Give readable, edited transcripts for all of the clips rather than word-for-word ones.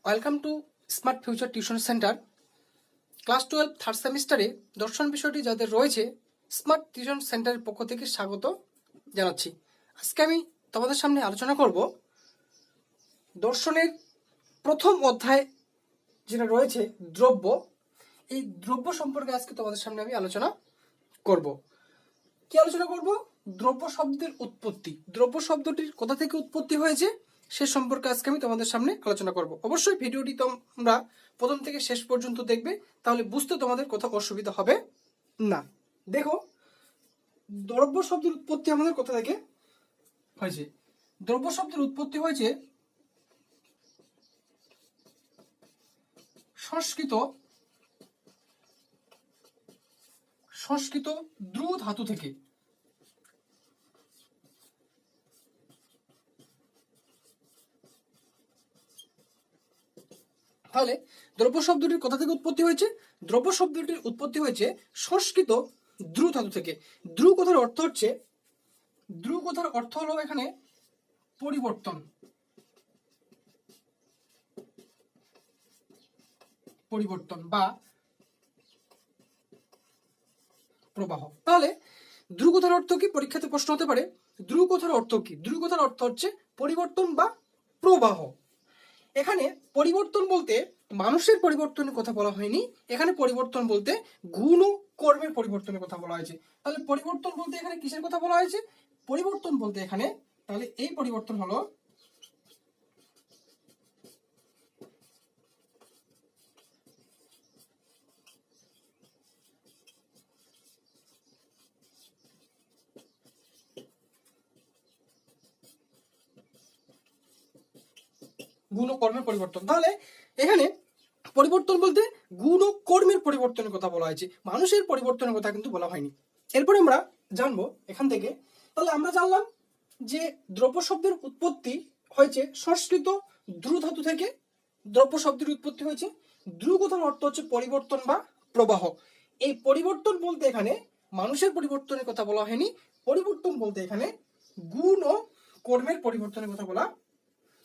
Welcome to smart future tuition centre. Class 12 third সেমিস্টারে দর্শন বিষয়টি যাদের রয়েছে, স্মার্ট টিউশন সেন্টারের পক্ষ থেকে স্বাগত জানাচ্ছি। আজকে আমি তোমাদের সামনে আলোচনা করব দর্শনের প্রথম অধ্যায় যেটা রয়েছে দ্রব্য। এই দ্রব্য সম্পর্কে আজকে তোমাদের সামনে আমি আলোচনা করব। কি আলোচনা করব? দ্রব্য শব্দের উৎপত্তি, দ্রব্য শব্দটির কোথা থেকে উৎপত্তি হয়েছে সে সম্পর্কে আজকে আমি তোমাদের সামনে আলোচনা করব। অবশ্যই ভিডিওটি তোমরা প্রথম থেকে শেষ পর্যন্ত দেখবে, তাহলে বুঝতে তোমাদের কোথাও অসুবিধা হবে না। দেখো, দ্রব্য শব্দের উৎপত্তি আমাদের কোথা থেকে হয়েছে? দ্রব্য শব্দের উৎপত্তি হয়েছে সংস্কৃত দ্রু ধাতু থেকে। তাহলে দ্রব্য শব্দটির কোথা থেকে উৎপত্তি হয়েছে? দ্রব্য শব্দটির উৎপত্তি হয়েছে সংস্কৃত দ্রু ধাতু থেকে। দ্রু কথার অর্থ হচ্ছে, দ্রু কথার অর্থ হলো এখানে পরিবর্তন, পরিবর্তন বা প্রবাহ। তাহলে দ্রু কথার অর্থ কি? পরীক্ষাতে প্রশ্ন হতে পারে, দ্রু কথার অর্থ কি? দ্রু কথার অর্থ হচ্ছে পরিবর্তন বা প্রবাহ। এখানে পরিবর্তন বলতে মানুষের পরিবর্তনের কথা বলা হয়নি, এখানে পরিবর্তন বলতে গুণ ও কর্মের পরিবর্তনের কথা বলা হয়েছে। তাহলে পরিবর্তন বলতে এখানে কিসের কথা বলা হয়েছে? পরিবর্তন বলতে এখানে, তাহলে এই পরিবর্তন হলো গুণ ও কর্মের পরিবর্তন। তাহলে এখানে পরিবর্তন বলতে গুণ ও কর্মের পরিবর্তনের কথা বলা হয়েছে, মানুষের পরিবর্তনের কথা কিন্তু বলা হয়নি। এরপরে আমরা জানবো এখান থেকে, তাহলে আমরা জানলাম যে দ্রব্য শব্দের উৎপত্তি হয়েছে সংস্কৃত দ্রু ধাতু থেকে। দ্রব্য শব্দের উৎপত্তি হয়েছে, দ্রু কথার অর্থ হচ্ছে পরিবর্তন বা প্রবাহ। এই পরিবর্তন বলতে এখানে মানুষের পরিবর্তনের কথা বলা হয়নি, পরিবর্তন বলতে এখানে গুণ ও কর্মের পরিবর্তনের কথা বলা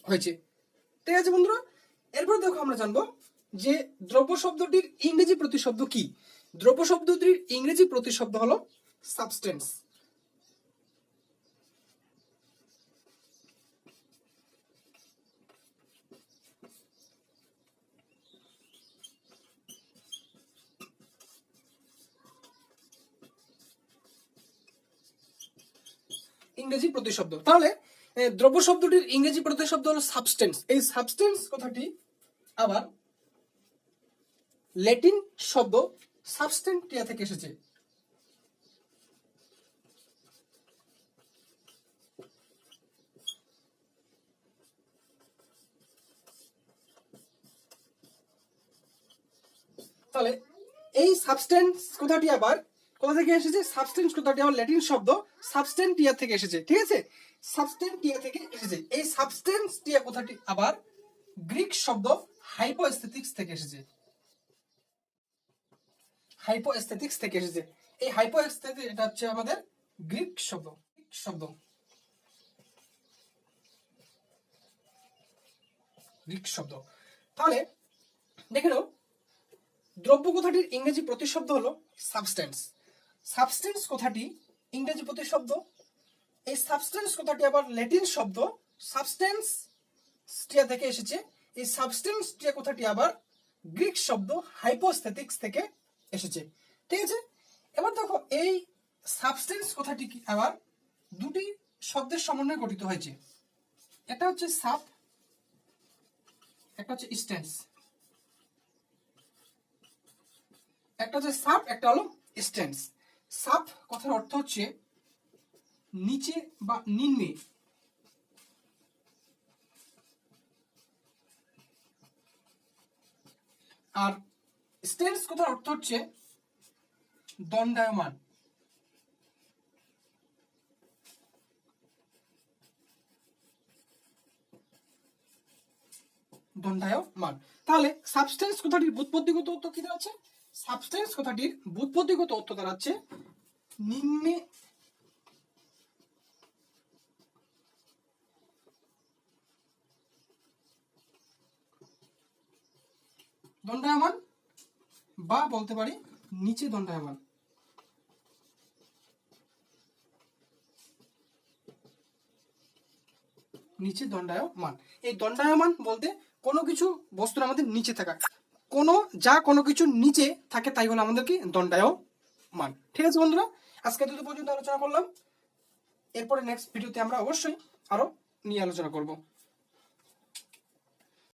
হয়েছে। ঠিক আছে বন্ধুরা, এরপর দেখো আমরা জানবো যে দ্রব্য শব্দটির ইংরেজি প্রতিশব্দ কি। দ্রব্য শব্দটির ইংরেজি প্রতিশব্দ হলো সাবস্টেন্স। ইংরেজি প্রতিশব্দ। তাহলে দ্রব্য শব্দটির ইংরেজি প্রতিশব্দ হলো সাবস্টেন্স। এই সাবস্টেন্স কথাটি আবার ল্যাটিন শব্দ সাবস্টেন্টিয়া থেকে এসেছে। তাহলে এই সাবস্টেন্স কথাটি আবার কোথা থেকে এসেছে? সাবস্টেন্স কথাটি আবার ল্যাটিন শব্দ সাবস্টেন্টিয়া থেকে এসেছে। ঠিক আছে, সাবস্টেন্টিয়া থেকে এসেছে। এই সাবস্টেন্টিয়া কথাটি আবার গ্রিক শব্দ হাইপোস্থেটিক্স থেকে এসেছে। হাইপোস্থেটিক্স থেকে এসেছে। এই হাইপোস্থেটিক এটা হচ্ছে আমাদের গ্রিক শব্দ, গ্রিক শব্দ। তাহলে দেখে নাও, দ্রব্য কথাটির ইংরেজি প্রতিশব্দ হলো সাবস্টেন্স। সাবস্টেন্স কথাটি ইংরেজি প্রতিশব্দ। এই সাবস্টেন্স কথাটি আবার ল্যাটিন শব্দ সাবস্টেন্স টিয়া থেকে এসেছে। এই সাবস্টেন্স টিয়া কথাটি আবার গ্রিক শব্দ হাইপোস্থেটিক্স থেকে এসেছে। ঠিক আছে, এবার দেখো এই সাবস্টেন্স কথাটি কি আবার দুটি শব্দের সমন্বয়ে গঠিত হয়েছে। একটা হচ্ছে সাব, একটা হচ্ছে স্টেন্স। একটা হচ্ছে সাব, একটা হলো স্টেন্স। সাব কথার অর্থ হচ্ছে নিচে বা নিম্নে। আর স্টেন্স কথার অর্থ হচ্ছে দণ্ডায়মান। দণ্ডায়মান। তাহলে সাবস্টেন্স কথাটির ব্যুৎপত্তিগত অর্থ কি দাঁড়াচ্ছে? সাবস্টেন্স কথাটির ব্যুৎপত্তিগত অর্থ দাঁড়াচ্ছে নিম্নে দণ্ডায়মান বা বলতে পারি নিচে দণ্ডায়মান। নিচে দণ্ডায়মান, এই দণ্ডায়মান বলতে কোনো কিছু বস্তুর আমাদের নিচে থাকা, কোনো কিছু নিচে থাকে তাই হলো আমাদের কি দণ্ডায়মান। ঠিক আছে বন্ধুরা, আজকে এত পর্যন্ত আলোচনা করলাম। এরপরে নেক্সট ভিডিওতে আমরা অবশ্যই আরো নিয়ে আলোচনা করব।